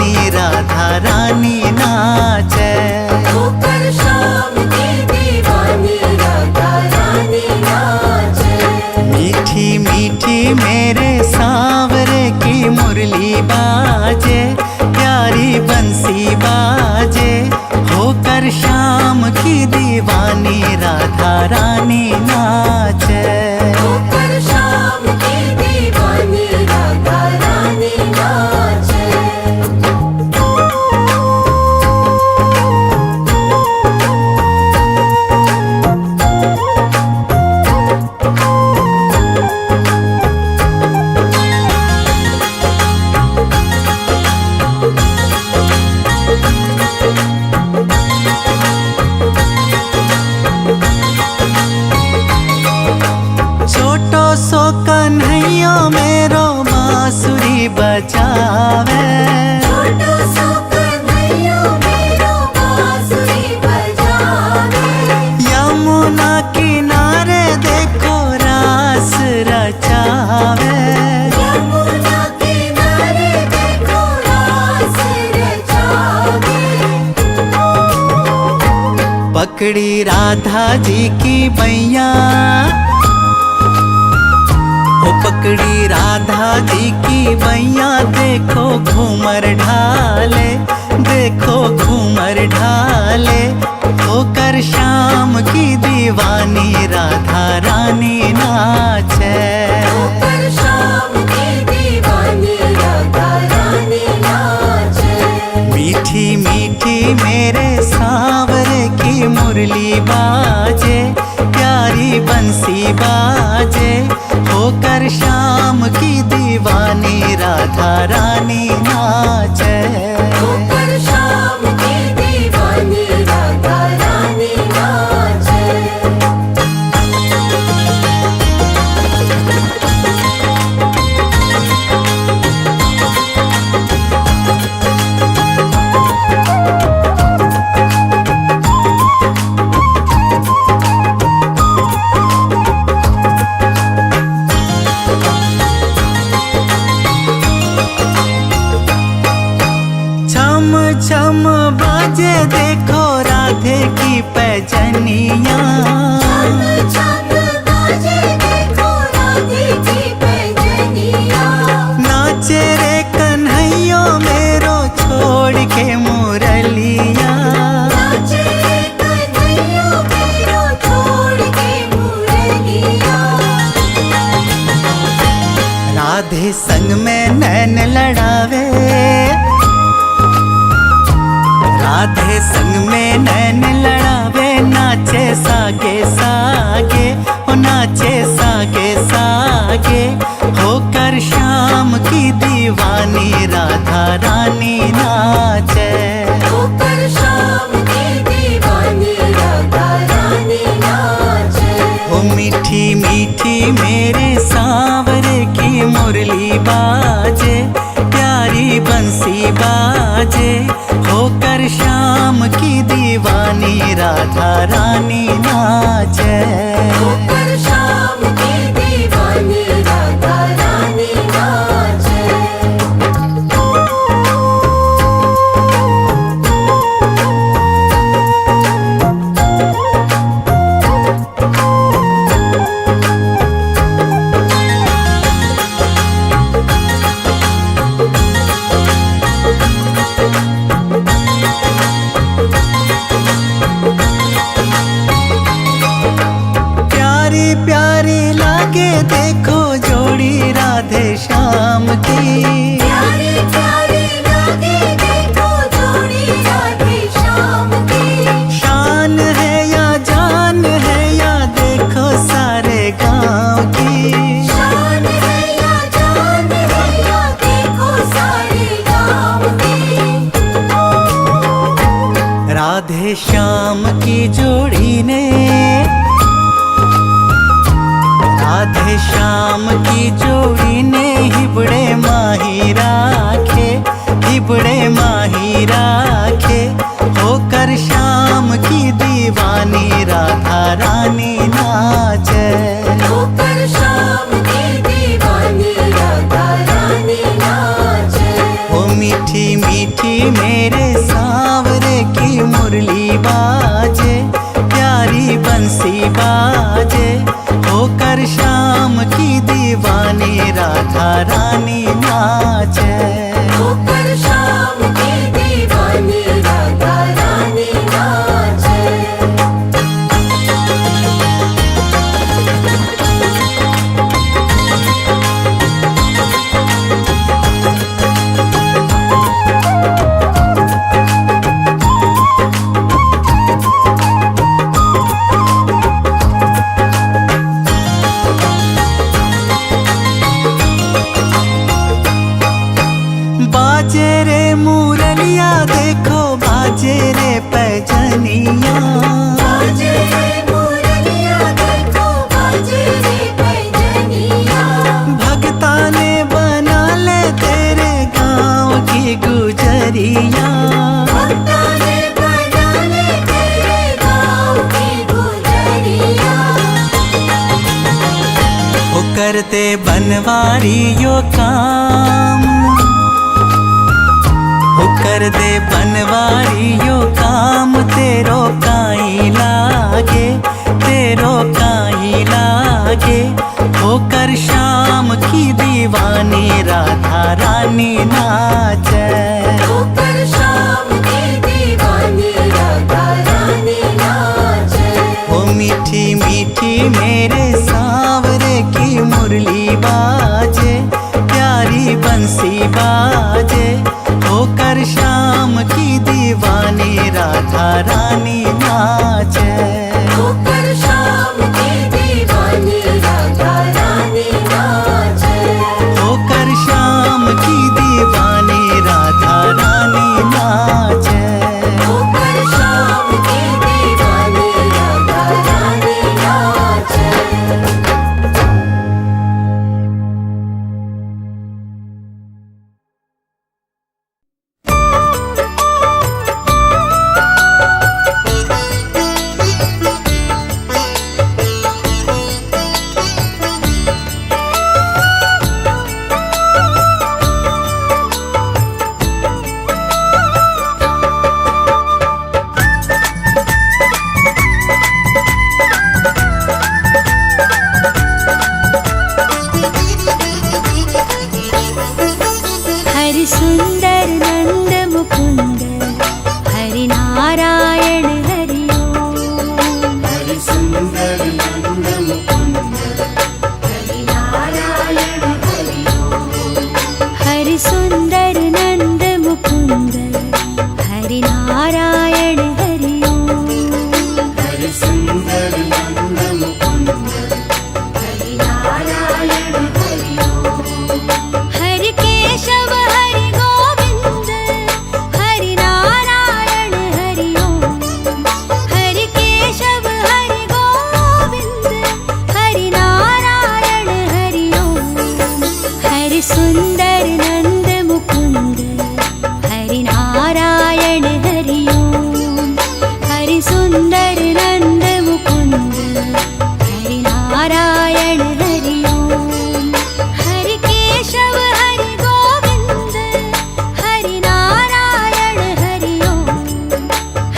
दीवानी राधा रानी नाचे। होकर शाम की दीवानी राधा रानी नाचे। मीठी मीठी मेरे सांवरे की मुरली बाजे, प्यारी बंसी बाजे। होकर शाम की दीवानी राधा रानी नाचे। होकर शाम की दीवानी राधा रानी नाचे। छोटो सो कन्हैया मेरो बांसुरी बजावे। छोटो सो कन्हैया मेरो बांसुरी बजावे। यमुना किनारे देखो रास रचावे। यमुना किनारे देखो रास रचावे। पकड़ी राधा जी की बैया, ओ पकड़ी राधा जी की बैया। देखो घूमर ढाले, देखो घूमर ढाले। होकर शाम की दीवानी राधा रानी नाचे। होकर शाम की दीवानी राधा रानी नाचे। मीठी मीठी मेरे सांवरे की मुरली बाजे, प्यारी बंसी बाजे। होकर शाम की दीवानी राधा रानी नाचे। होकर शाम की दीवानी राधा रानी नाचे। छम छम बाजे देखो राधे की पैजनिया। छम छम बाजे देखो राधे की पैजनिया। नाचे रे कन्हैया मेरो छोड़ के मुरलिया। नाचे कन्हैया मेरो छोड़ के मुरलिया। राधे संग में नैन लड़ावे, राधे संग में नैन लड़ावे। नाचे सागे सागे, ओ नाचे सागे सागे। होकर शाम की दीवानी राधा रानी नाचे। होकर शाम की दीवानी राधा रानी नाचे। ओ मीठी मीठी मेरे सांवरे की मुरली बाजे, प्यारी बंसी बाजे। होकर शाम की दीवानी राधा रानी नाचे। होकर शाम की दीवानी राधा रानी नाचे। प्यारी प्यारी लागे देखो जोड़ी राधे श्याम की। प्यारी प्यारी लागे देखो जोड़ी राधे श्याम की। शान है या जान है या देखो सारे गांव की। शान है या जान है या देखो सारे गाँव की। राधे श्याम की जोड़ी ने, राधे श्याम की जोड़ी ने हिबड़े माही राखे, हिबड़े माही राखे। होकर शाम की दीवानी राधा रानी नाचे। होकर शाम की दीवानी राधा रानी नाचे। ओ मीठी मीठी मेरे सांवरे की मुरली बाजे, प्यारी बंसी बाजे, होकर शाम की दीवानी राधा रानी नाचे। होकर शाम की दीवानी राधा रानी नाचे। बाजे रे मुरलिया देखो बाजे रे पैजनिया, बाजे रे मुरलिया देखो बाजे रे पैजनिया। भगता ने बना ले तेरे गाँव की गुजरिया। भक्ता ने बना ले तेरे गाँव की गुजरिया। वो करते बनवारियों काम, वो कर दे बनवारियों काम, तेरो काई लागे, तेरो काई लागे। होकर शाम की दीवानी राधा रानी नाचे। होकर शाम की दीवानी राधा रानी नाचे। ओ मीठी मीठी मेरे सांवरे की मुरली बाजे, प्यारी बंसी बाजे, होकर शाम की दीवानी राधा रानी नाचे। होकर शाम की दीवानी राधा रानी नाचे। होकर शाम की दीवानी राधा रानी नाचे। होकर शाम की दीवानी राधा रानी नाचे। हरि सुंदर नंद मुकुंद, हरि नारायण हरि ओम। हरि सुंदर नंद मुकुंद, हरि नारायण हरि ओम। हरि सुंदर नंद मुकुंद, हरि नारायण हरि ओम। हरि सुंदर नंद मुकुंद, हरि नारायण हरि ओम। हरि केशव हरि गोविंद, हरि नारायण हरि ओम। हरि केशव हरि गोविंद, हरि नारायण हरि ओम। हरि सुंदर नंद मुकुंद, हरि नारायण हरि ओम। हरि सुंदर नंद मुकुंद, हरि नारायण हरि ओम। हरि केशव हरि गोविंद, हरि नारायण हरि ओम।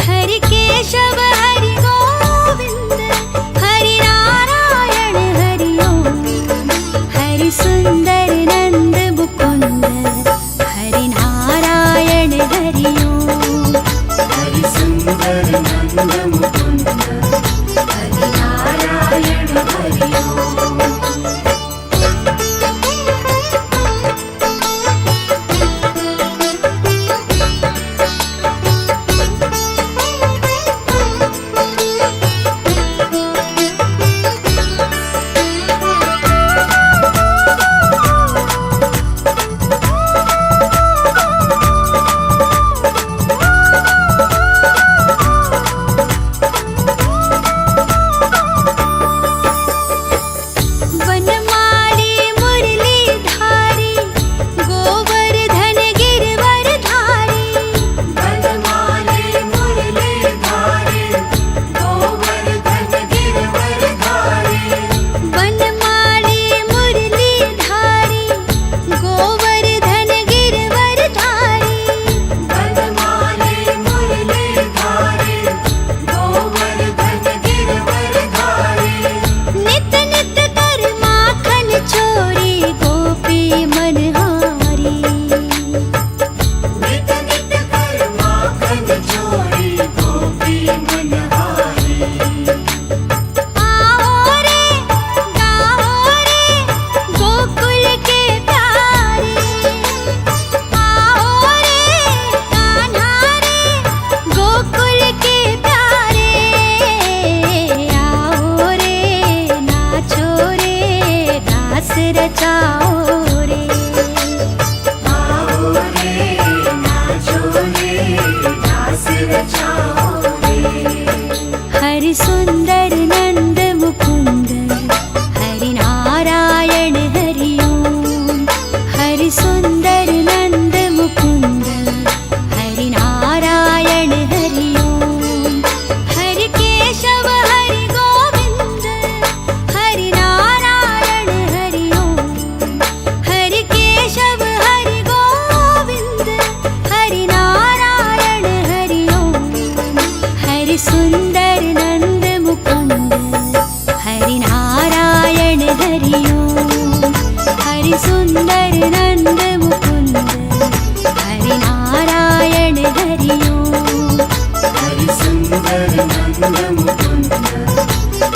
हरि केशव हरि गोविंद, हरि नारायण हरि ओम। हरि सुंदर नंद मुकुंद, हरि नारायण हरि ओम। रास रचाओ रे। हरि सुंदर नंद मुकुंद हरि नारायण हरि ओम। हरि सुंदर नंद मुकुंद हरि नारायण हरि ओम। हरि केशव हरि गोविंद हरि नारायण हरि ओम। हरि केशव हरि गोविंद हरि नारायण हरि ओम। हरि सुंदर नंद मुकुंद हरि नारायण हरि ओम। हरि सुंदर नंद मुकुंद हरि नारायण हरि ओम। हरि सुंदर नंद मुकुंद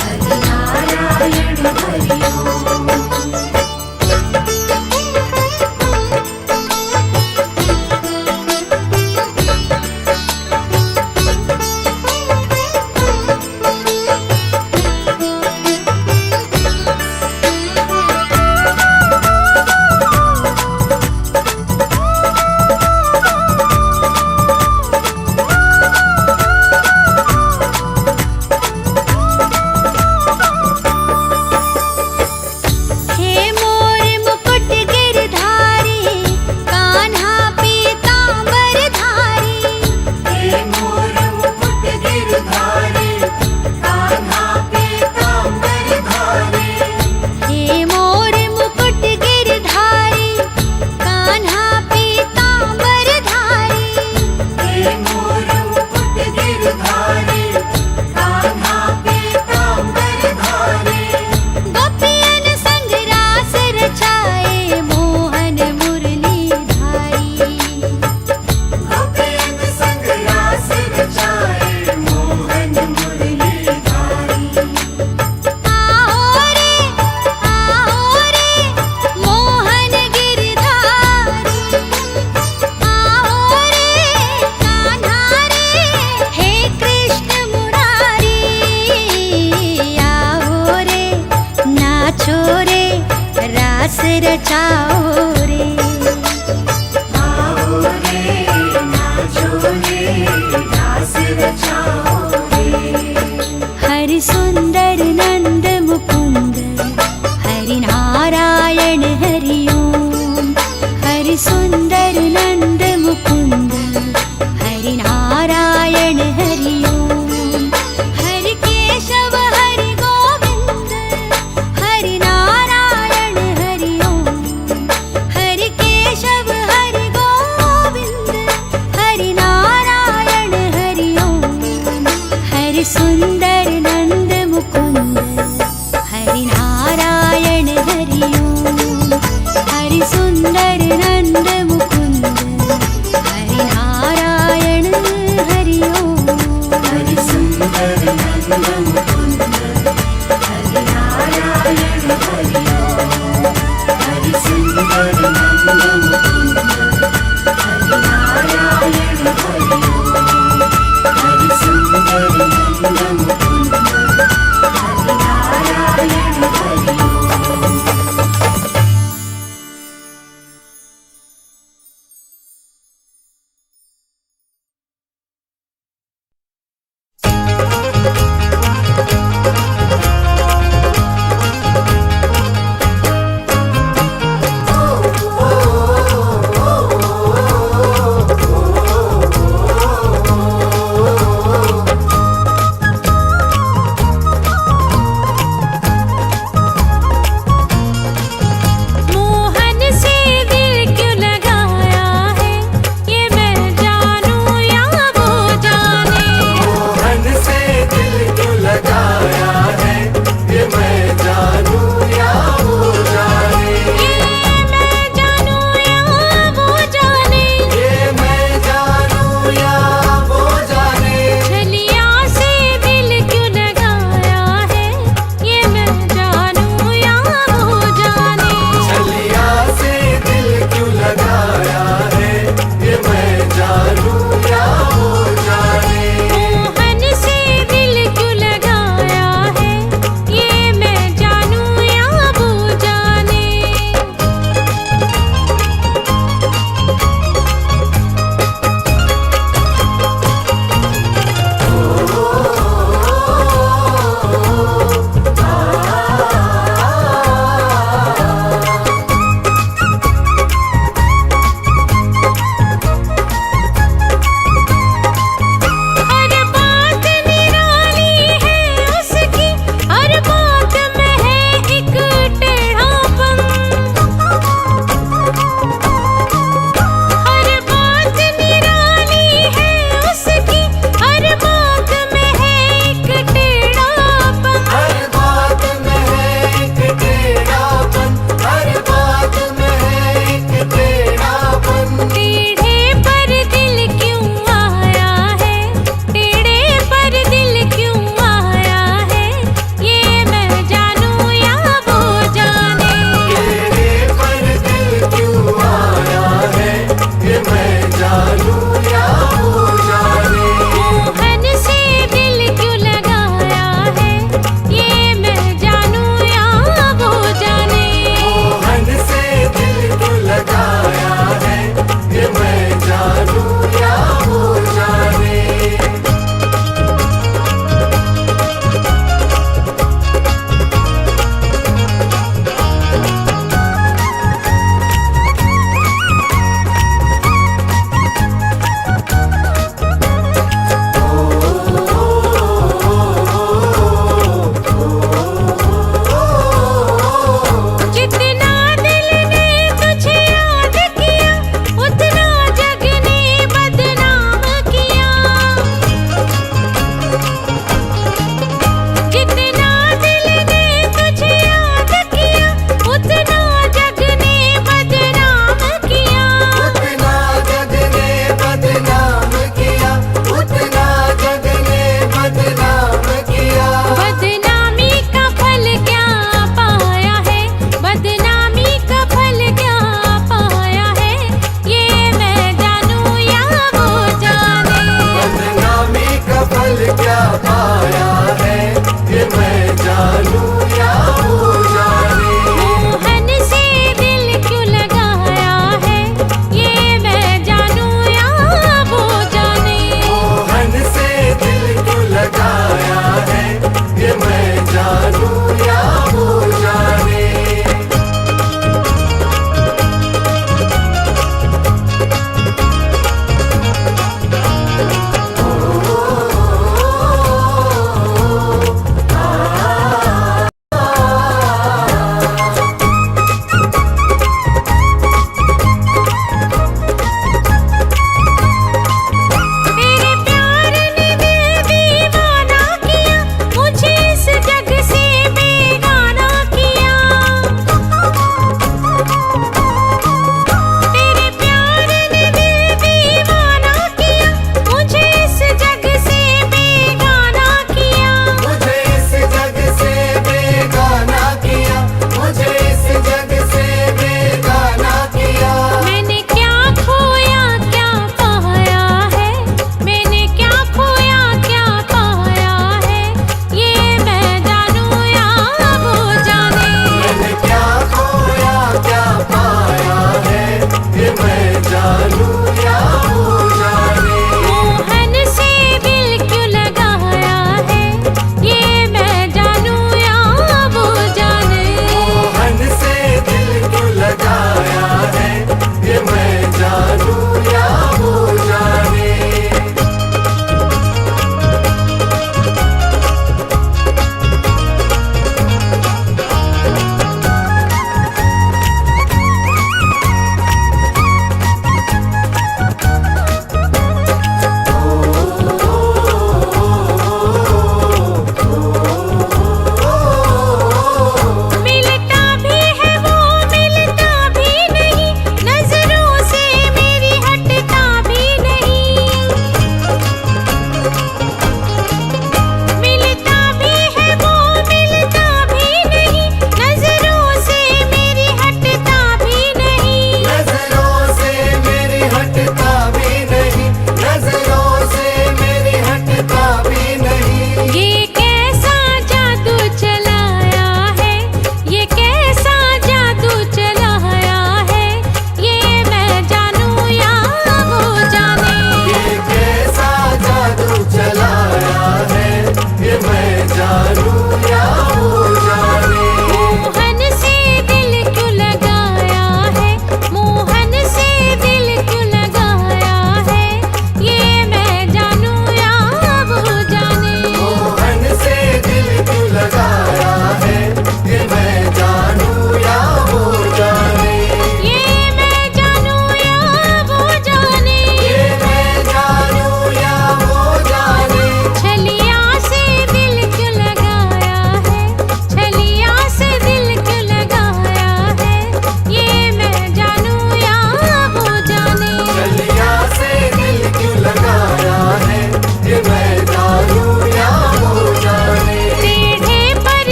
हरि नारायण हरि ओम। हे मोर मुकुट गिरधारी कान्हा पीतांबर धारी। हे मोर मुकुट गिरधारी कान्हा पीतांबर धारी। हे मोर मुकुट गिरधारी कान्हा पीतांबर धारी। हे मोर मुकुट गिरधारी कान्हा पीतांबर धारी। गोपियन संग रास रचाए मोहन मुरली धारी। गोपियन संग रास रचाए मोहन मुरली धारी। आओ रे मोहन गिरधारी। आओ रे कान्हा रे हे कृष्ण मुरारी। आओ रे नाचो रे रास रचाओ रे। आओ रे नाचो रे रास रचाओ रे। हरि सुंदर नंद मुकुंद हरि नारायण हरि ओम। हरि सुंदर नंद मुकुंद हरि नारायण हरि ओम। हरि केशव हरि गोविंद हरि नारायण हरि ओम।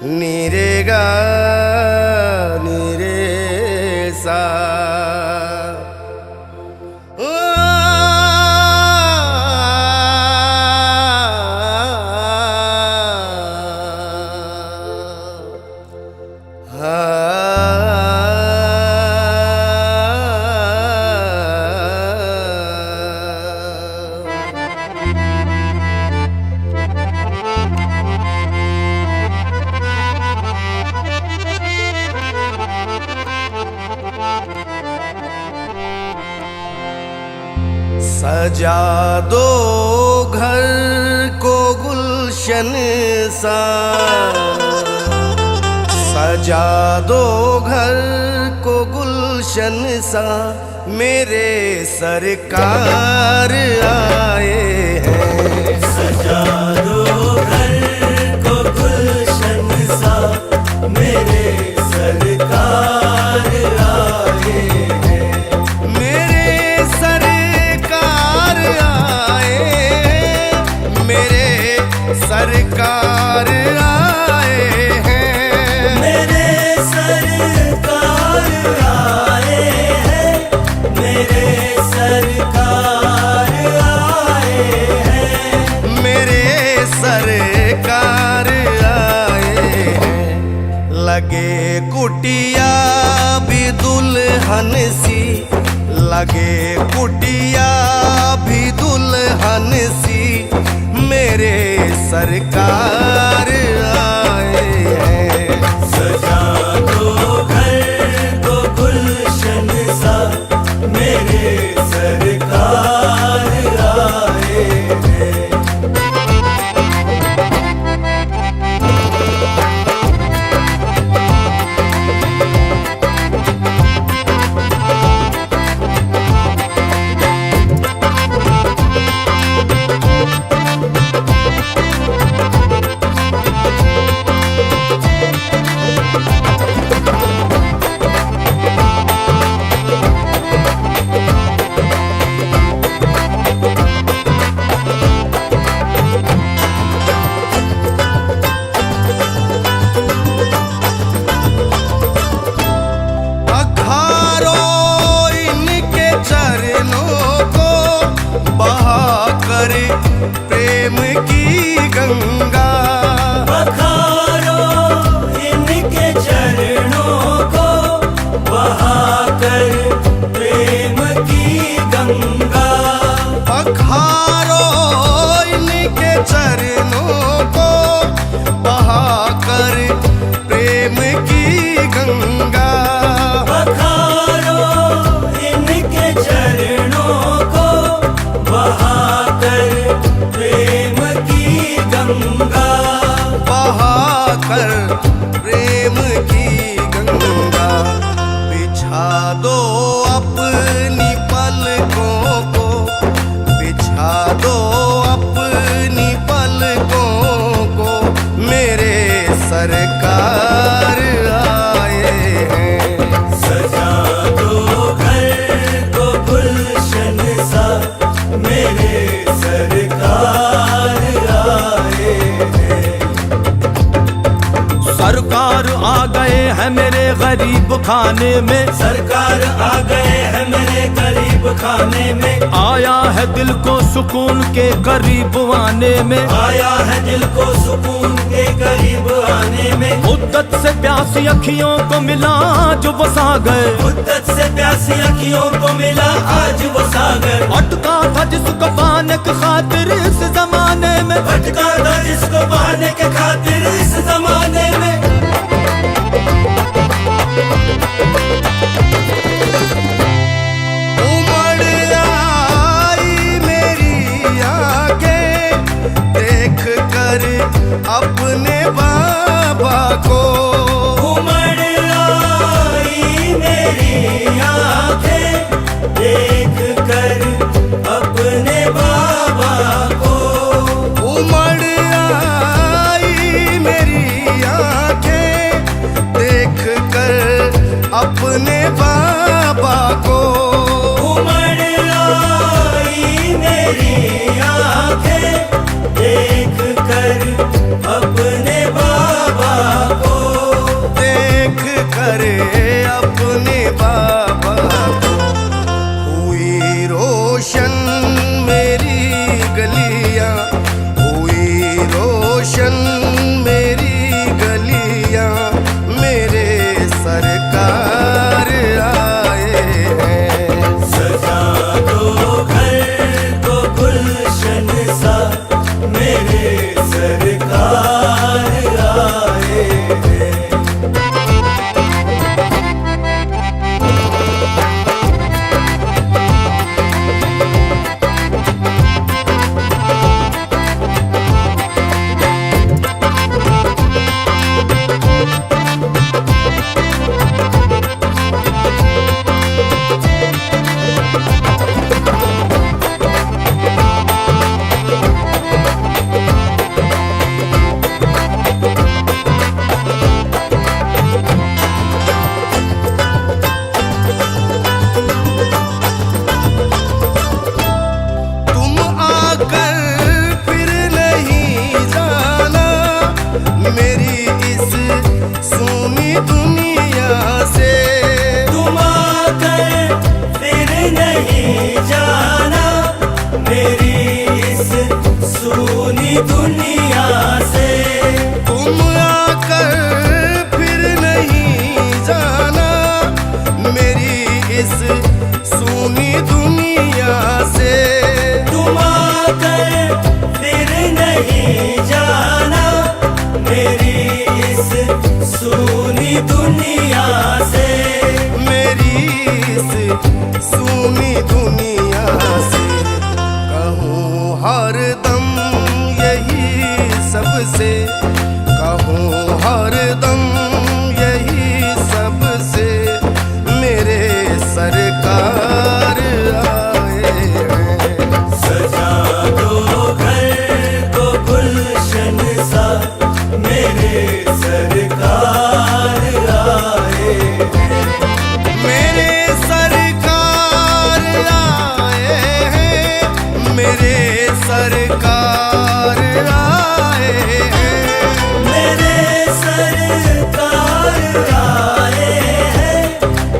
नीरे गा नीरे सा। सजा दो घर को गुलशन सा, सजा दो घर को गुलशन सा, मेरे सरकार आए हैं। सजा दो घर को गुलशन सा, मेरे सरकार आए हैं। मेरे सरकार आए, मेरे सरकार आए हैं। मेरे सरकार आए हैं, मेरे सरकार आए हैं। मेरे सरकार आए हैं। लगे कुटिया भी दुल्हन सी, लगे कुटिया भी दुल्हन सी, मेरे सरकार आए हैं। सजा दो घर को गुलशन सा, मेरे सरकार आए हैं। प्रेम की गंगा, बखारो इनके चरणों को, बहाकर प्रेम की गंगा। बखारो इनके चरणों को, बहाकर प्रेम की गंगा। बखारो इनके चरणों को, बहाकर प्रेम की गंगा। बहाकर प्रेम की गंगा। बिछा दो अपनी पलकों को, बिछा दो अपनी पलकों को, मेरे सरकार आए हैं। सजा दो घर को गुलशन सा, मेरे सरकार आए हैं। सरकार आ गए हैं मेरे गरीब खाने में, सरकार आ गए हैं मेरे गरीब खाने में। आया है दिल को सुकून के करीब आने में, आया है दिल को सुकून के करीब आने में। मुद्दत से प्यासी अखियों को मिला जो वो सागर, मुद्दत से प्यासी अखियों को मिला आज वो सागर। अटका था जिसको पाने की खातिर इस जमाने में, भटका था जिसको पाने के खातिर इस जमाने में। उमड़ आई मेरी आंखें देख कर अपने बाबा को। उमड़ आई मेरी आंखें देख कर अपने बाबा को। उमड़ आई मेरी आंखें देख कर अपने बाबा को। उमड़ आई मेरी आंखें देख कर अपने बाबा इस सूनी दुनिया से। तुम आकर फिर नहीं जाना मेरी इस सूनी दुनिया से। तुम आकर फिर नहीं जाना मेरी इस सूनी दुनिया से। तुम आकर फिर नहीं जाना मेरी इस सूनी दुनिया से। मेरी इस सूनी दुनिया से कहूँ हरदम यही सबसे, कहूँ हरदम यही सबसे मेरे सरकार आए हैं। सजा दो घर को गुलशन सा मेरे सरकार आए हैं। मेरे सरकार आए हैं, मेरे सरकार आए हैं। मेरे सरकार आए हैं,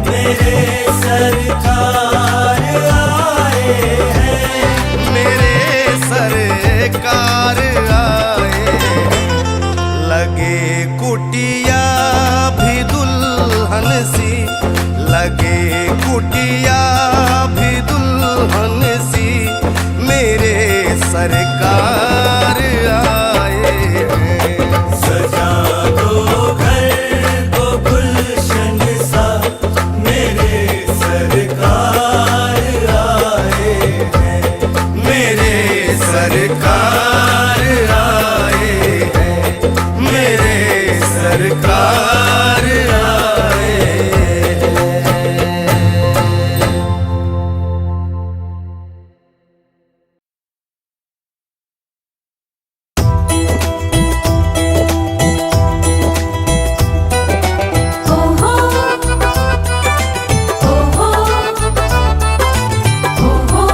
मेरे सरकार आए हैं। मेरे सरकार आए हैं। लगे कुटिया भी दुल्हन सी, लगे कुटिया भी दुल्हन सी मेरे सरकार आए हैं। सजा दो घर को गुलशन सा मेरे सरकार आए हैं। मेरे सरकार आए हैं, मेरे सरकार आए हैं। ओहो ओहो ओहो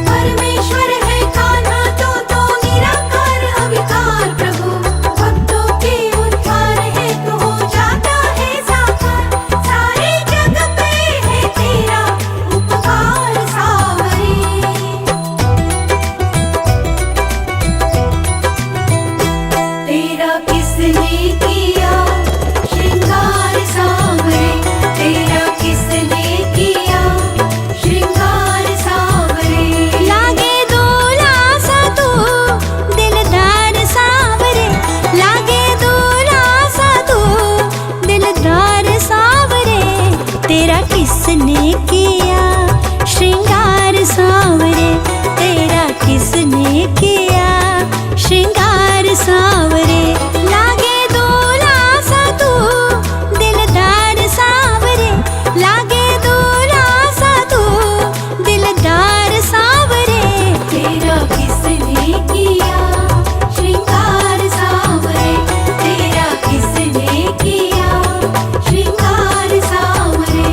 परमेश्वर है कान्हा तो निराकार अविकार प्रभु। भक्तों के उद्धार है तो हो जाता है साकार। सारे जग पे है तेरा उपकार सावरे। तेरा किसने किया श्रृंगार सांवरे। तेरा किसने किया श्रृंगार सांवरे। लागे दूल्हा सा तू दिलदार सांवरे। लागे दूल्हा सा तू दिलदार सांवरे। तेरा किसने किया श्रृंगार सांवरे। तेरा किसने किया श्रृंगार सांवरे। लागे दूल्हा सा तू दिलदार सांवरे। लागे दूल्हा सा तू दिलदार सांवरे। तेरा किसने किया श्रृंगार सांवरे। तेरा किसने किया श्रृंगार सांवरे।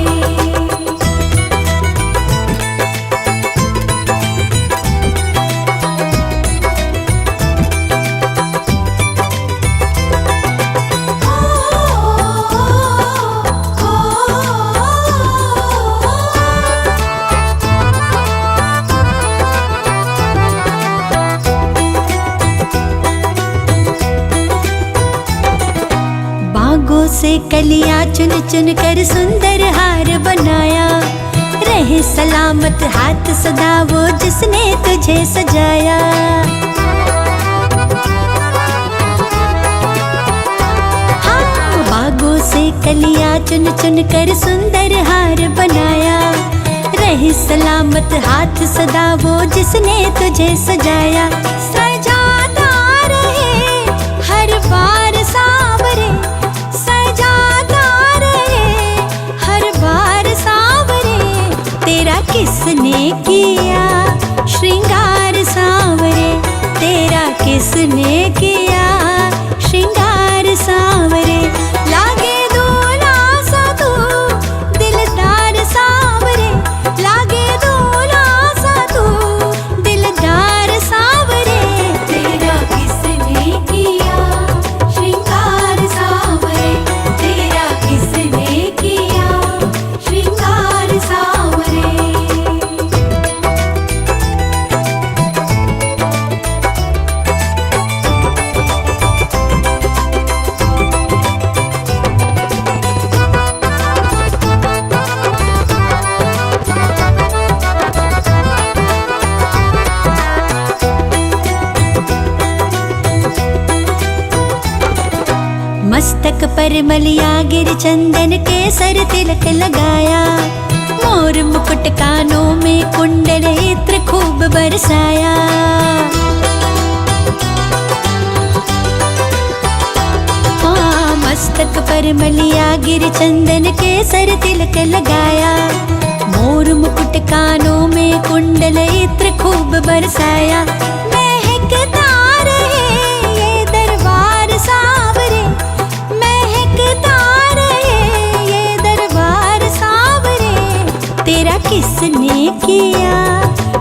बागों से कलियां चुन चुन कर सुंदर हार बनाया। रहे सलामत हाथ सदा वो जिसने तुझे सजाया। हाँ, बागों से कलियां चुन चुन कर सुंदर हार बनाया। रहे सलामत हाथ सदा वो जिसने तुझे सजाया। सजाता रहे हर बार सांवरे। सजाता रहे हर बार सांवरे। तेरा किसने किया श्रृंगार सांवरे। तेरा किसने किया श्रृंगार सांवरे। लागे दूल्हा सा तू दिलदार सांवरे। लागे दूल्हा सा तू दिलदार सांवरे। तेरा मस्तक पर मलिया गिर चंदन केसर तिलक लगाया, मोर मुकुट कानों में कुंडल इत्र खूब बरसाया। मस्तक पर मलिया गिर चंदन केसर तिलक लगाया, मोर मुकुट कानों में कुंडल इत्र खूब बरसाया। महकता रहे ये दरबार सांवरे, महकता रहे ये दरबार सांवरे, तेरा किसने किया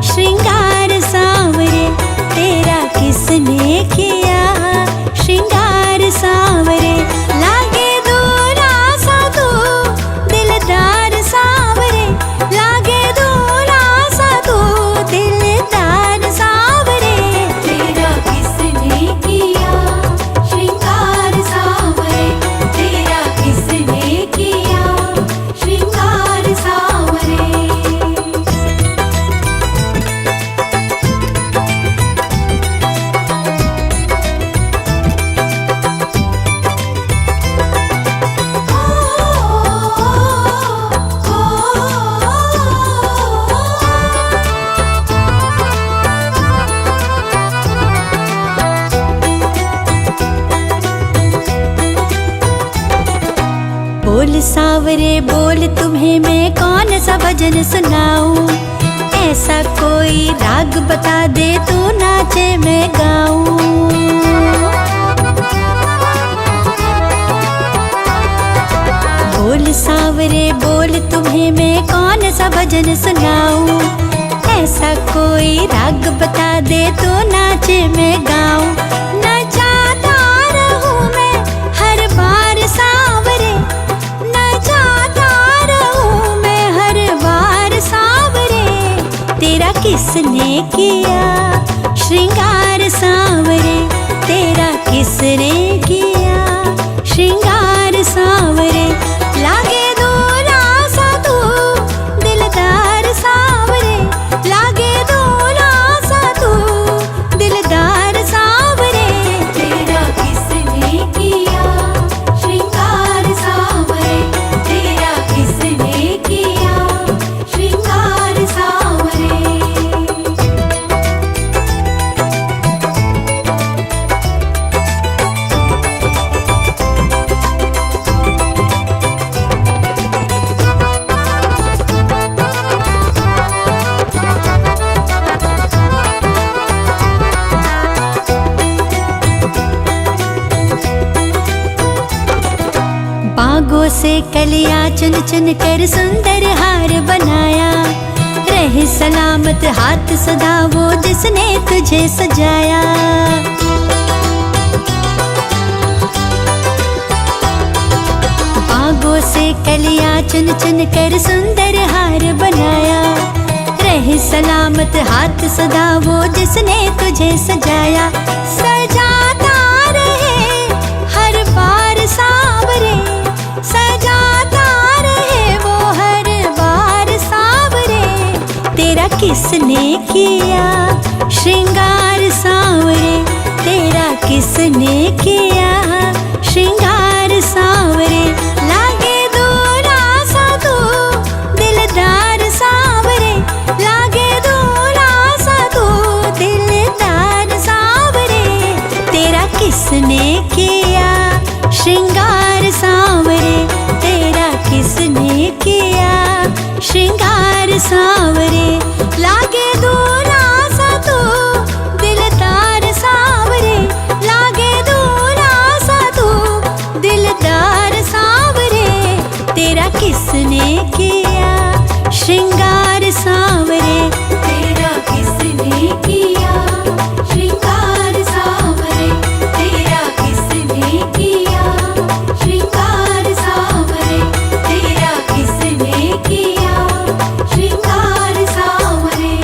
श्रृंगार सांवरे, तेरा किसने किया श्रृंगार सांवरे। लागे दूल्हा सा तू दिलदार सांवरे, लागे दूल्हा सा तू दिलदार सांवरे, तेरा किसने किया श्रृंगार सांवरे, तेरा किसने किया श्रृंगार सांवरे। बोल सांवरे बोल तुम्हें मैं कौन सा भजन सुनाऊं, ऐसा कोई राग बता दे तू नाचे मैं गाऊं। बोल सांवरे बोल तुम्हें मैं कौन सा भजन सुनाऊं, ऐसा कोई राग बता दे तू नाचे मैं गाऊं। नचाता रहूं मैं हर बार सांवरे, नचाता रहूं मैं हर बार सांवरे, तेरा किसने किया श्रृंगार सांवरे, तेरा किसने किया श्रृंगार सांवरे। लागे दूल्हा सा तू दिलदार सांवरे, लागे दूल्हा सा तू दिलदार सांवरे, तेरा किसने किया श्रृंगार सांवरे, तेरा किसने किया श्रृंगार सांवरे। बागों से कलियां चुन चुन कर सुंदर हार बनाया, रहे सलामत हाथ सदा वो जिसने तुझे सजाया। बागों से कलियां चुन चुन कर सुंदर हार बनाया, रहे सलामत हाथ सदा वो जिसने तुझे सजाया। सजाता रहे हर बार सांवरे, सजाता रहे वो हर बार सांवरे, तेरा किसने किया श्रृंगार सांवरे, तेरा किसने किया श्रृंगार सांवरे। लागे दूल्हा सा तू दिलदार सांवरे, लागे दूल्हा सा तू दिलदार सांवरे, तेरा किसने किया श्रृंगार सांवरे, तेरा किसने किया श्रृंगार सांवरे। लागे दूल्हा सा तू दिलदार सांवरे, लागे दूल्हा सा तू दिलदार सांवरे, तेरा किसने किया श्रृंगार सांवरे, तेरा किसने किया श्रृंगार सांवरे, तेरा किसने किया श्रृंगार सांवरे, तेरा किसने किया श्रृंगार सांवरे।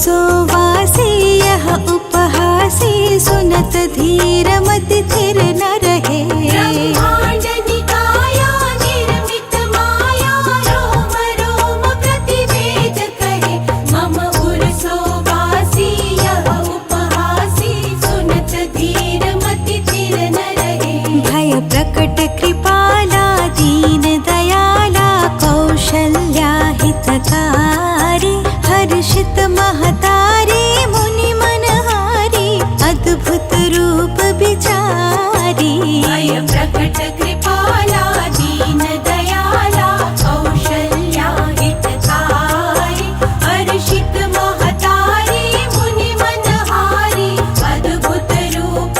उरसोवासी यह उपहासी सुनत धीर मति थिर न रहे ब्रह्मांड निकाया निर्मित माया रोम रोम प्रतिवेद कहे मम उरसोवासी यह उपहासी सुनत धीर मति थिर न रहे भय प्रकट कृपाला दीन दयाला कौशल्या हितकारी हर्षित महतारी मुनि मनहारी अद्भुत रूप विचारी भय प्रकट कृपाला दीन दयाला कौशल्या हितकारी हर्षित महतारी मुनि मनहारी अद्भुत रूप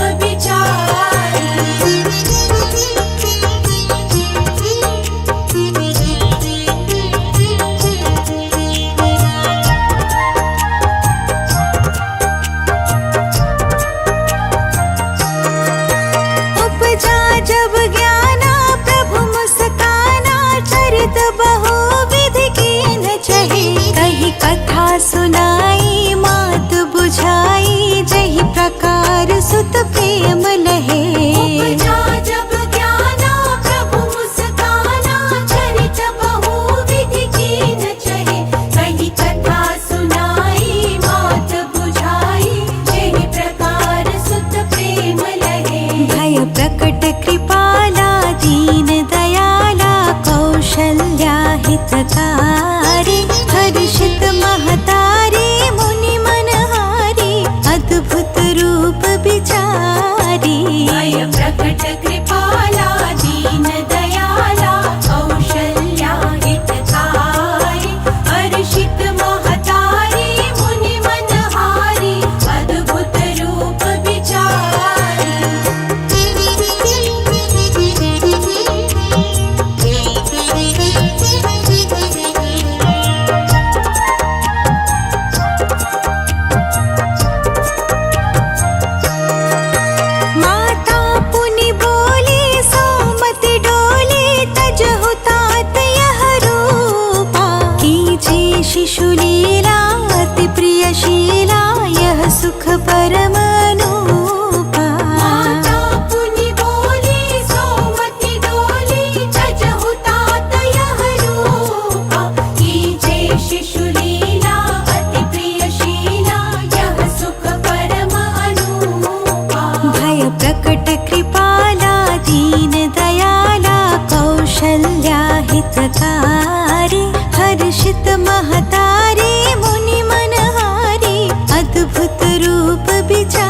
उपजा जब ज्ञाना प्रभु मुस्काना चरित बहु विधि कीन चहे कही कथा सुनाई मात बुझाई जही प्रकार सुत प्रेम लहे उपजा जब ज्ञाना प्रभु मुस्काना चरित बहु विधि कीन चहे कही कथा सुनाई मात बुझाई जेहि प्रकार सुत प्रेम लहे भय प्रकट कृपाला दीन दयाला कौशल्या हितकारी हर्षित महतारी मुनि मनहारी अद्भुत रूप विचारी भय प्रकट कृपाला दीन दयाला कौशल्या हितकारी हर्षित महतारी मुनि मनहारी अद्भुत रूप माता पुनि बोली सोमति डोली तजहु तात यह रूपा कीजे शिशु लीला अति प्रियशीला यह सुख परम अनूपा माता पुनि बोली सोमति डोली तजहु तात यह रूपा कीजे शिशु लीला अति प्रियशीला यह सुख परम अनूपा भय प्रकट कृपाला दीन दयाला कौशल्या हितकारी हर्षित महतारी मुनि मनहारी अद्भुत रूप विचारी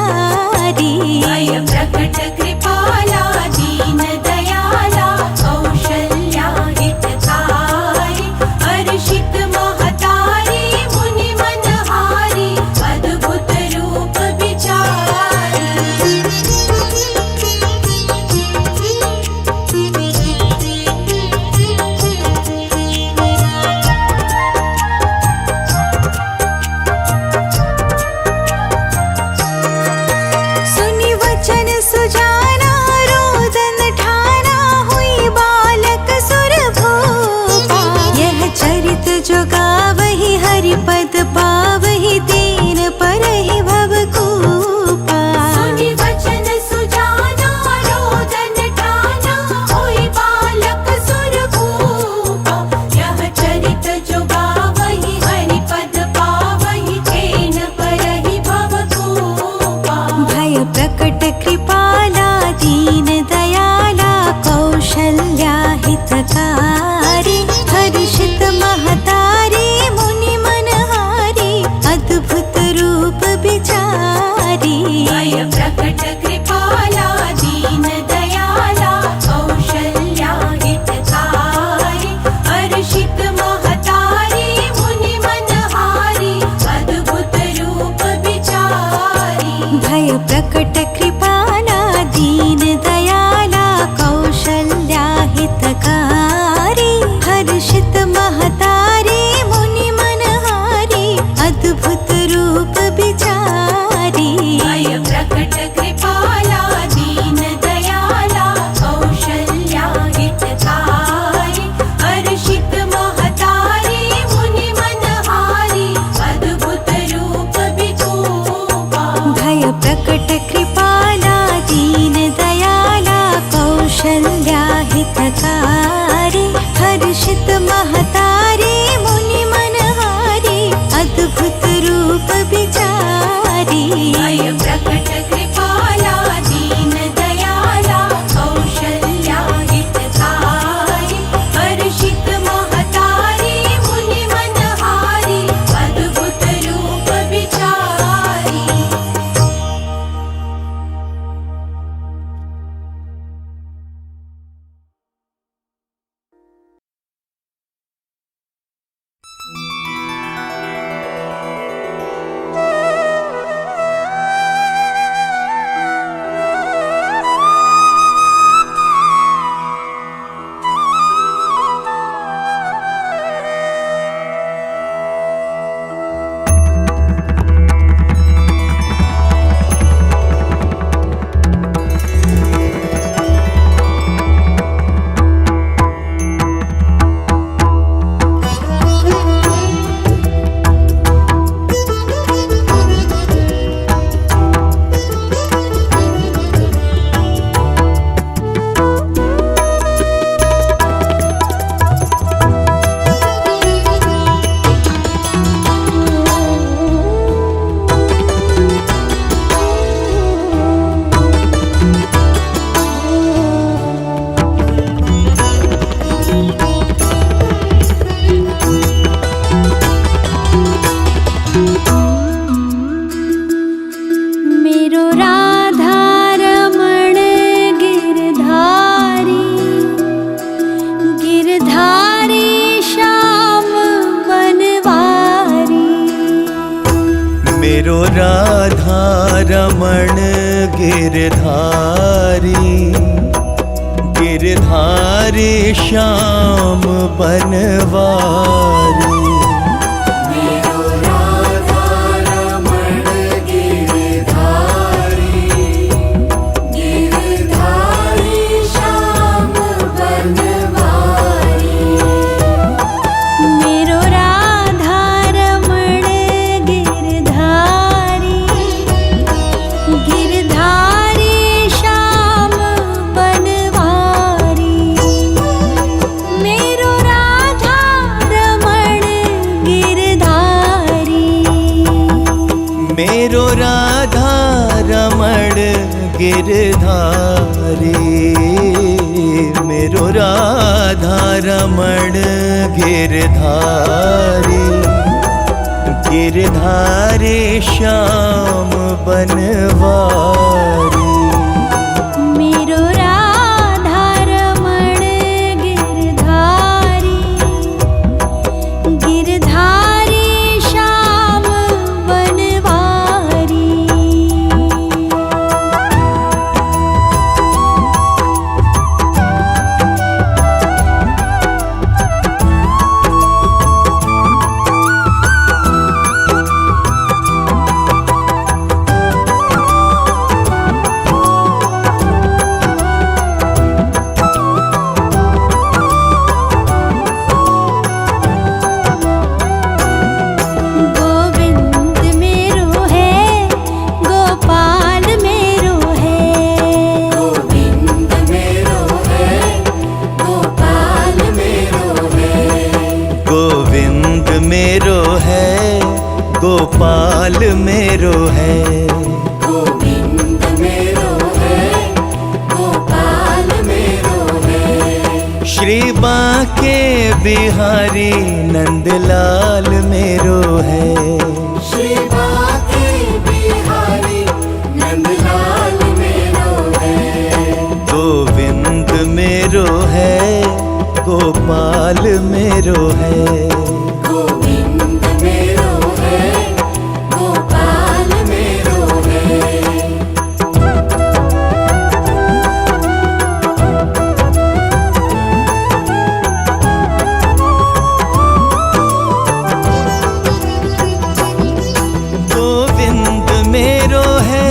मेरो राधा रमण गिरधारी, गिरधारी श्याम बनवारी। मेरो राधा रमण गिरधारी, गिरधारी श्याम बनवारी। मेरो राधा रमण गिरधारी, गिरधारी श्याम बनवारी। मेरो राधा रमण गिरधारी, मेरो राधा रमण गिरधारी, मेरो राधा रमण गिरधारी, गिरधारी श्याम बनवारी। मेरो राधा रमण गिरधारी, गिरधारी श्याम बनवारी। गोविंद मेरो है, गोपाल मेरो है। गोविंद मेरो है, गोपाल मेरो है। गोविंद मेरो है, गोपाल मेरो है। गोविंद मेरो है, गोपाल मेरो है। श्री बांके बिहारी नंदलाल मेरो है। श्री बांके बिहारी नंदलाल मेरो है। गोविंद मेरो है, गोपाल मेरो है। गोविंद मेरो है, गोपाल मेरो है। गोविंद मेरो है,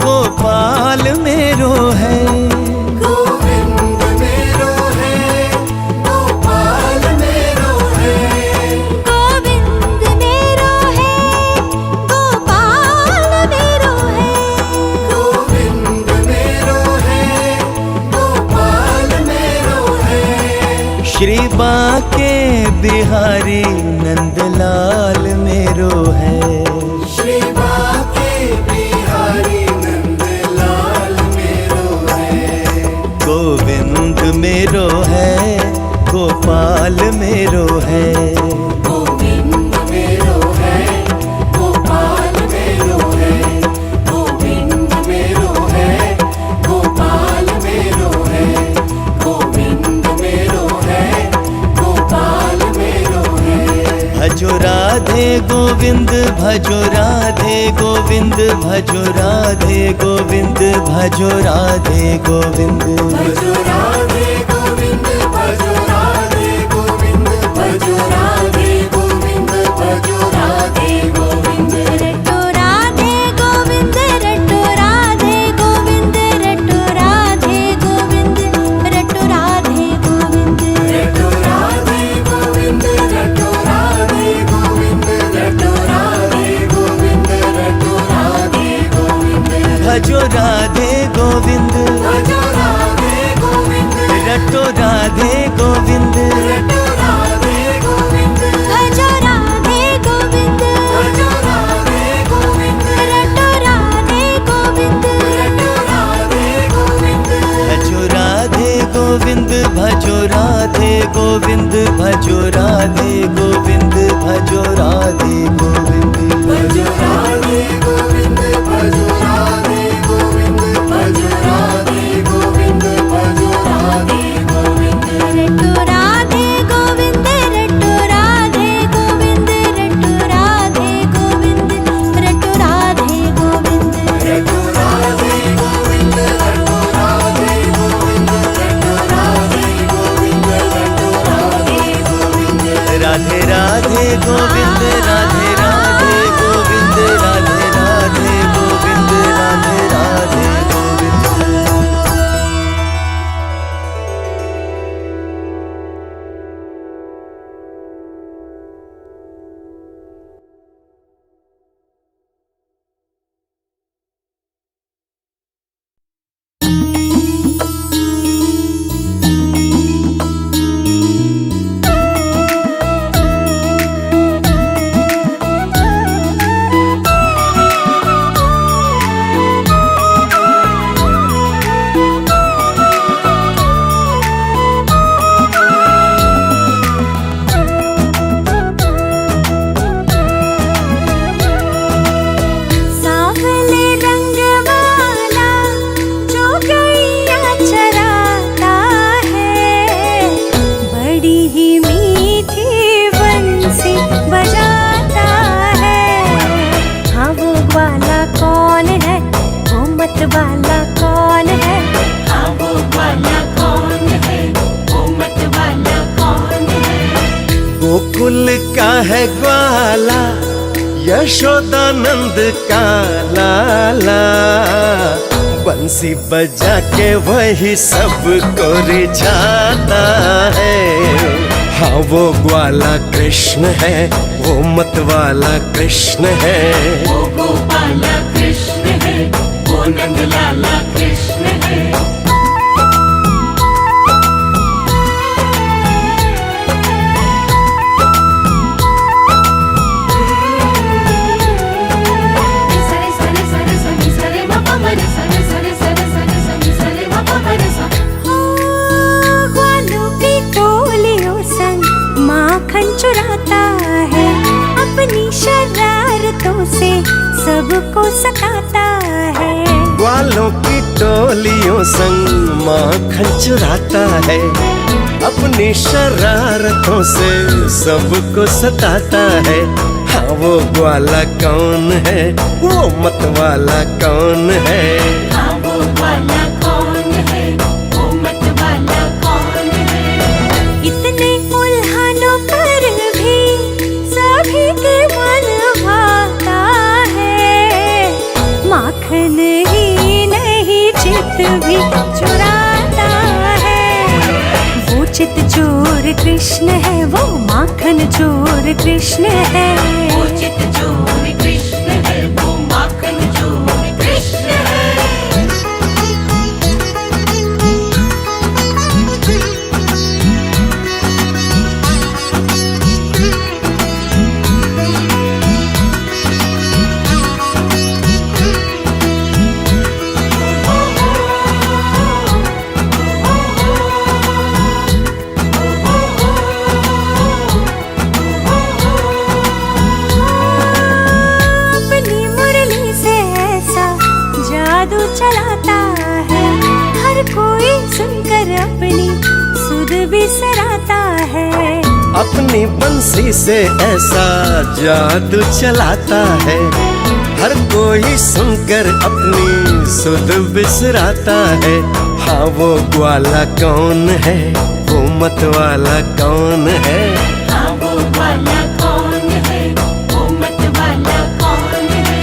गोपाल मेरो है। गोविंद मेरो है, गोपाल मेरो है। गोविंद मेरो है, गोपाल मेरो है। गोविंद मेरो है, गोपाल मेरो है। श्री बांके बिहारी नंदलाल मेरो है। श्री बांके बिहारी नंदलाल मेरो है। गोविंद मेरो है, गोपाल मेरो है। गोविंद मेरो है, गोपाल मेरो है। गोविंद मेरो है, गोपाल मेरो है। गोविंद मेरो है, गोपाल मेरो है। भजो राधे गोविंद, भजो राधे गोविंद, भजो राधे गोविंद, भजो राधे गोविंद। भजो राधे गोविंद, भजो राधे गोविंद, भजो राधे गोविंद, भजो राधे गोविंद। रटो राधे गोविंद, रटो राधे गोविंद, रटो राधे गोविंद, रटो राधे गोविंद। रटो राधे गोविंद, रटो राधे गोविंद, रटो राधे गोविंद, रटो राधे गोविंद। भजो राधे गोविंद, भजो राधे गोविंद, रटो राधे गोविंद। रटो राधे गोविंद, भजो राधे गोविंद, भजो राधे गोविंद, रटो राधे गोविंद। रटो राधे गोविंद। भजो राधे गोविंद, भजो राधे गोविंद, भजो राधे गोविंद, भजो राधे गोविंद। भजो राधे गोविंद, भजो राधे गोविंद, भजो राधे वाला कौन है? हाँ वो ग्वाला कौन है, वो मत वाला कौन है? गोकुल का है ग्वाला, यशोदानंद का लाला, बंसी बजा के वही सबको रिझाता है। हाँ वो ग्वाला कृष्ण है, वो मत वाला कृष्ण है। वो गोपाला कृष्ण है, वो नंदलाला कृष्ण है। सरे सरे सरे सरे सरे मा पा मा रे सरे सरे सरे सरे सरे सरे मा पा मा रे सा। ग्वालों की टोलियों संग माखन चुराता है, अपनी शरारतों से सबको सताता है। ग्वालों की टोलियों संग माखन चुराता है, अपनी शरारतों से सबको सताता है। हाँ वो ग्वाला कौन है, वो मत वाला कौन है? हाँ वो ग्वाला कौन है, वो मत वाला कौन है? इतने उल्हानों पर भी सभी के मन भाता है, माखन ही नहीं चित भी चुराता है। वो चित चोर कृष्ण है, वो माखन चोर कृष्ण है। वो चित चोर कृष्ण है, वो माखन चोर कृष्ण है। अपनी मुरली से ऐसा जादू चलाता है, हर कोई सुनकर अपनी सुध बिसराता है। अपनी बंसी से ऐसा जादू चलाता है, हर कोई सुनकर अपनी सुध बिसराता है। हाँ वो ग्वाला कौन है, वो मत वाला कौन है? हाँ वो ग्वाला कौन है, वो मत वाला कौन है?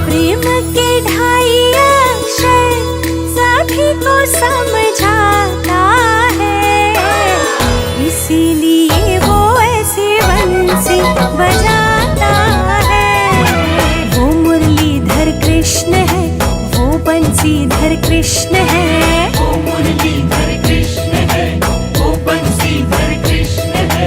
प्रेम के ढाई अक्षर सभी को समझाता है, इसीलिए वो ऐसे बंसी बजाता है। वो मुरलीधर कृष्ण है, वो बंसीधर कृष्ण है। वो मुरलीधर कृष्ण है, वो बंसीधर कृष्ण है।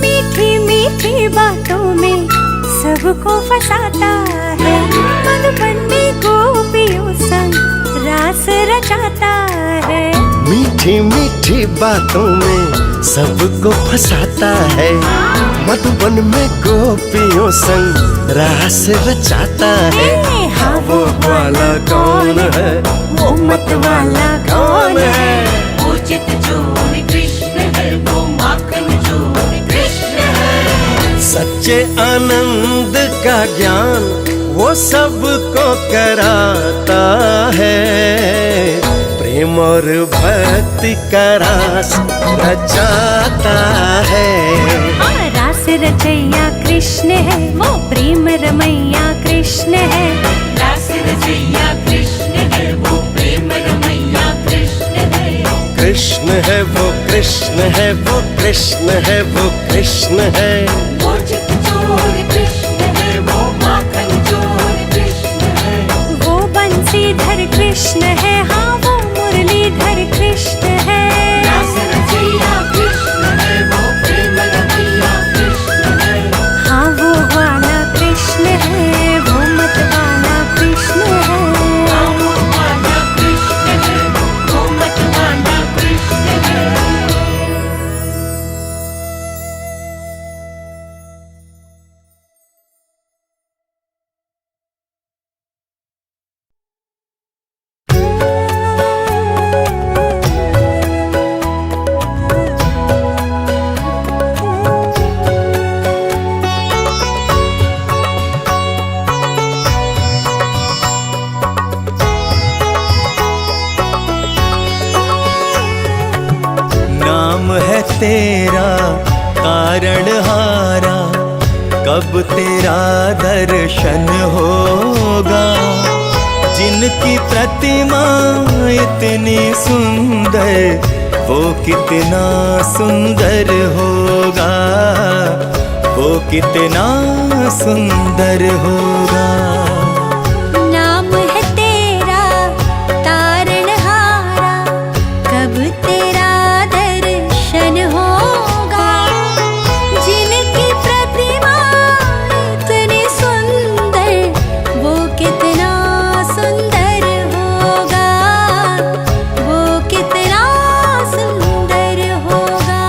मीठी मीठी बातों में सबको फंसाता है, मधुबन में गोपियों संग रास रचाता है। मीठी मीठी बातों में सबको फंसाता है, मधुबन में गोपियों संग रास रचाता है। हाँ वो ग्वाला कौन है, वो मत वाला कौन है? वो चित चोर कृष्ण है, वो माखन चोर कृष्ण है। सच्चे आनंद का ज्ञान वो सबको कराता है, प्रेम और भक्ति का रास रचाता है। रास रचैया कृष्ण है, वो प्रेम रमैया कृष्ण है। रास रचैया कृष्ण है, वो प्रेम रमैया कृष्ण है। कृष्ण है वो कृष्ण है, वो कृष्ण है, वो कृष्ण है। वो चित चोर कृष्ण है, वो माखन चोर कृष्ण है। वो बंसीधर कृष्ण है, हाँ वो मुरलीधर कृष्ण है। रास रचैया कृष्ण है, वो प्रेम रमैया कृष्ण है। हाँ वो वाला कृष्ण है, वो मत वाला कृष्ण है। हाँ वो वाला कृष्ण है, वो मत तेरा तारणहारा, कब तेरा दर्शन होगा। जिनकी प्रतिमा इतनी सुंदर, वो कितना सुंदर होगा, वो कितना सुंदर होगा। नाम है तेरा तारणहारा, कब तेरा दर्शन होगा। जिनकी प्रतिमा इतनी सुंदर, वो कितना सुंदर होगा, वो कितना सुंदर होगा।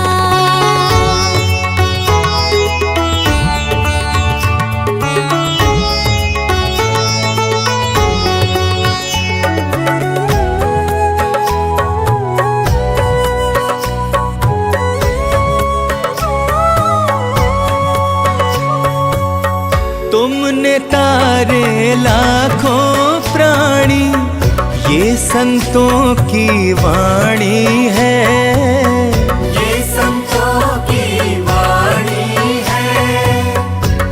तुमने तारे लाखों प्राणी, ये संतों की वाणी है, ये संतों की वाणी है।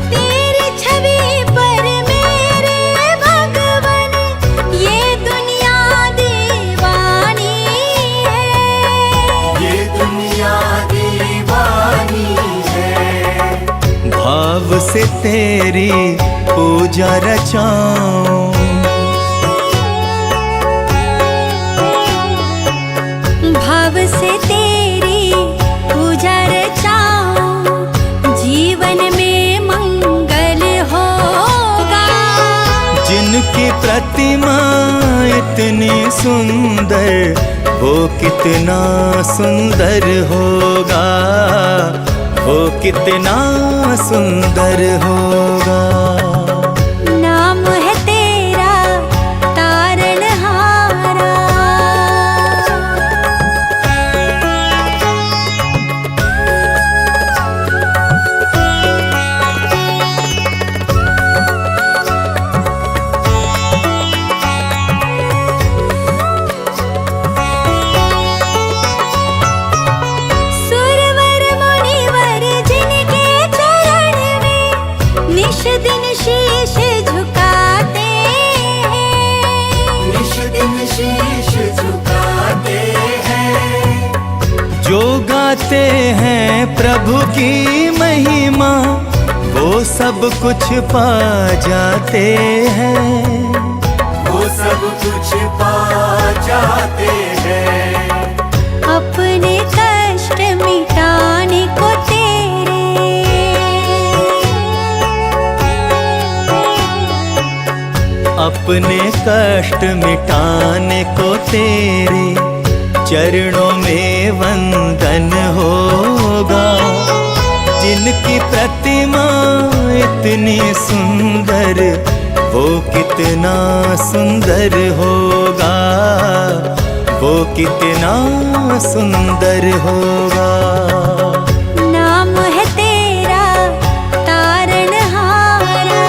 तेरी छवि पर मेरे भगवन, ये दुनिया दीवानी है, ये दुनिया दीवानी है। भाव से तेरी पूजा रचाऊं, भाव से तेरी पूजा रचाऊं। जीवन में मंगल होगा। जिनकी प्रतिमा इतनी सुंदर, वो कितना सुंदर होगा, वो कितना सुंदर होगा। नाम है तेरा तारणहारा। सुरवर मुनिवर जिनके चरण में निश दिन शीश झुकाते हैं, निश दिन शीश झुकाते हैं। जो गाते हैं प्रभु की महिमा, वो सब कुछ पा जाते हैं, वो सब कुछ पा जाते हैं। अपने कष्ट मिटाने को तेरे, अपने कष्ट मिटाने को तेरे चरणों में वंदन होगा। जिनकी प्रतिमा इतनी सुंदर, वो कितना सुंदर होगा, वो कितना सुंदर होगा। नाम है तेरा तारणहारा।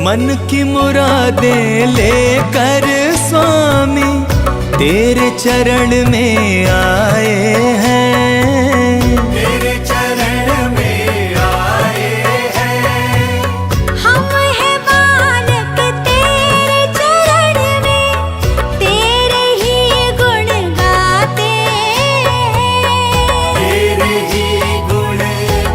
मन की मुरादें लेकर स्वामी तेरे चरण में आए हैं, तेरे चरण में आए हैं। हम हैं बालक तेरे चरण में, तेरे ही गुण गाते हैं, तेरे ही गुण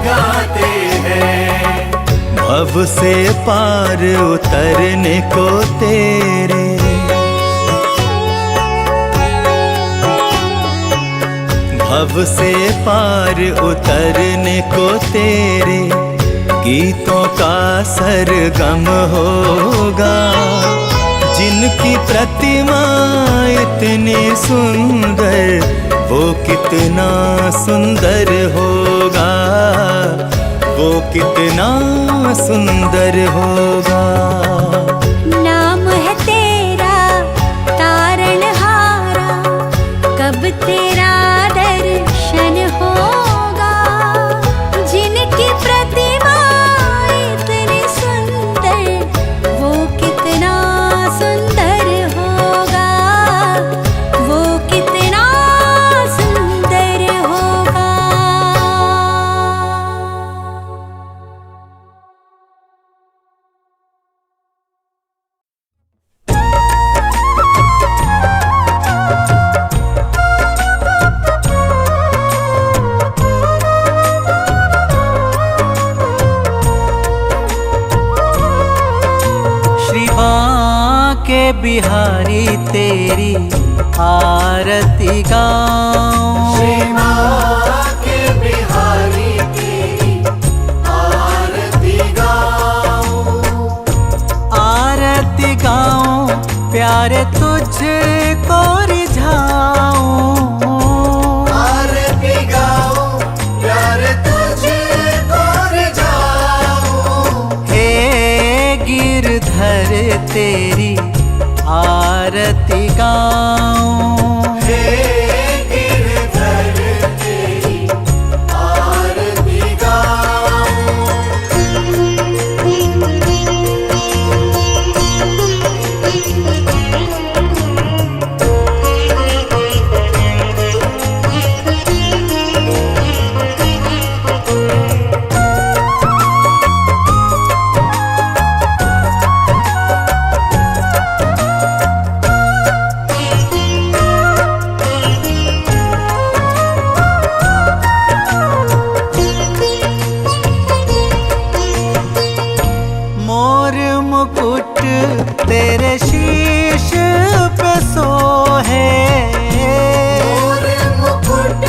गाते हैं। भव से पार उतरने को तेरे, भव से पार उतरने को तेरे गीतों का सरगम होगा। जिनकी प्रतिमा इतनी सुंदर, वो कितना सुंदर होगा, वो कितना सुंदर होगा। नाम है तेरा तारणहारा, तेरा दर्शन होगा। जिनकी प्रतिमा इतनी सुंदर, वो कितना सुंदर होगा, वो कितना सुंदर होगा। के बिहारी तेरी आरती गाऊं। श्री माँ के बिहारी तेरी आरती गाऊं। आरती गाऊं प्यारे तुझको रिझाऊं। आरती गाऊं प्यारे तुझको रिझाऊं। हे गिरधर तेरी आरती गाऊं। हे गिरधर तेरी आरती गाऊं। तेरे शीश पे सोहे। मोर मुकुट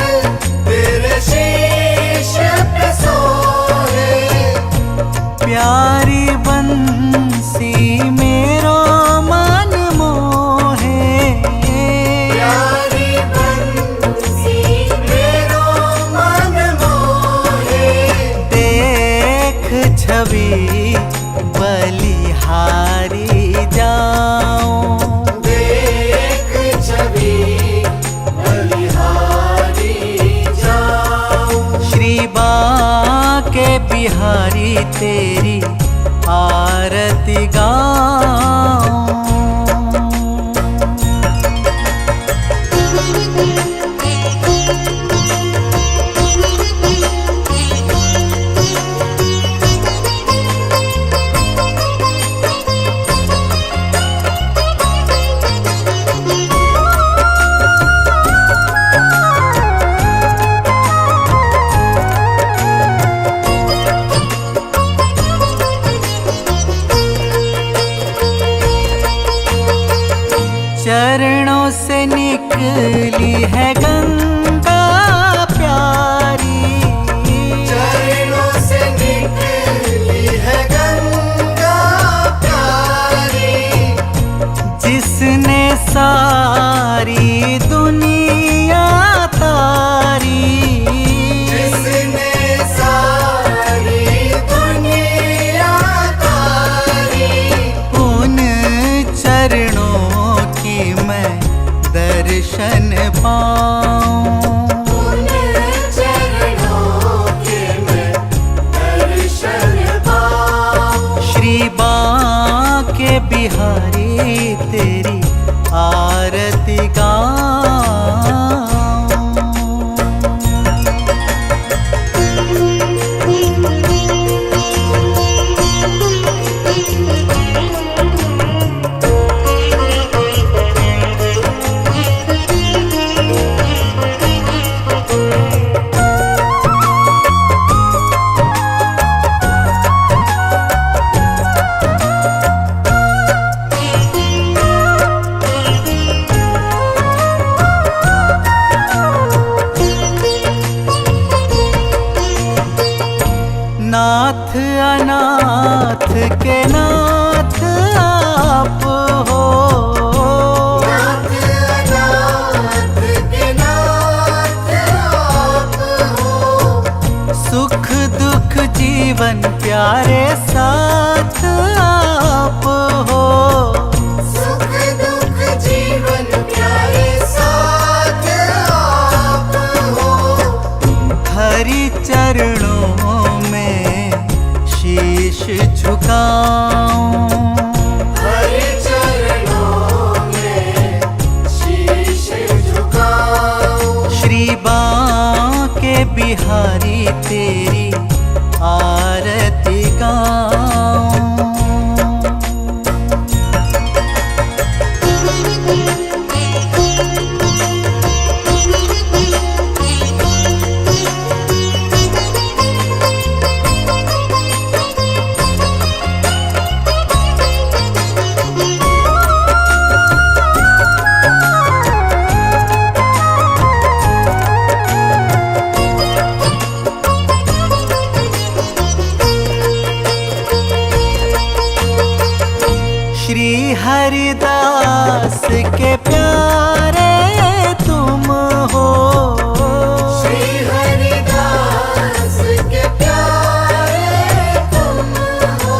तेरे शीश पे सोहे। प्यारी बंसी मेरो मन मोहे। प्यारी बंसी मेरो मन मोहे। देख छवि बलिहारी जाऊं। देख छवि बलिहारी जाऊं। श्री बांके बिहारी तेरी आरती गाऊं। चरणों से निकली है गंगा प्यारी। चरणों से निकली है गंगा प्यारी। जिसने सारी दुनिया तारी। जिसने सारी दुनिया तारी। उन चरणों मैं दर्शन पाऊं। उन चरणों के मैं दर्शन पाऊं। श्री बांके बिहारी तेरी आरती गाऊं। नाथ अनाथ के नाथ आप हो। नाथ अनाथ के नाथ आप हो। सुख दुख जीवन प्यारे साथ आप हो। सुख दुख जीवन प्यारे साथ झुकाऊं। हरि चरणों में शीश झुकाऊं। श्री बांके बिहारी तेरी आरती गाऊं। श्री हरिदास के प्यारे तुम हो। श्री हरिदास के प्यारे तुम हो।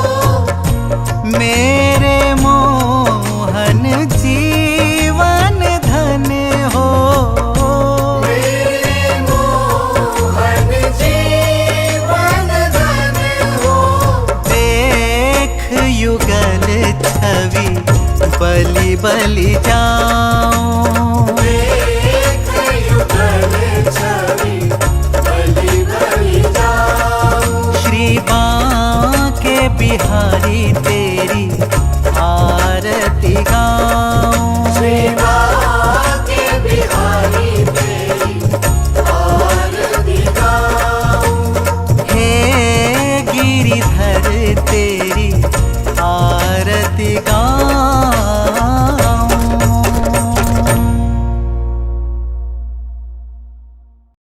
मेरे मोहन जीवन धन हो। मेरे मोहन जीवन धन हो। देख युगल छवि बलि बलि जाऊं। देख युगल छवि बलि बलि जाऊं। श्री बांके बिहारी तेरी आरती गाऊं।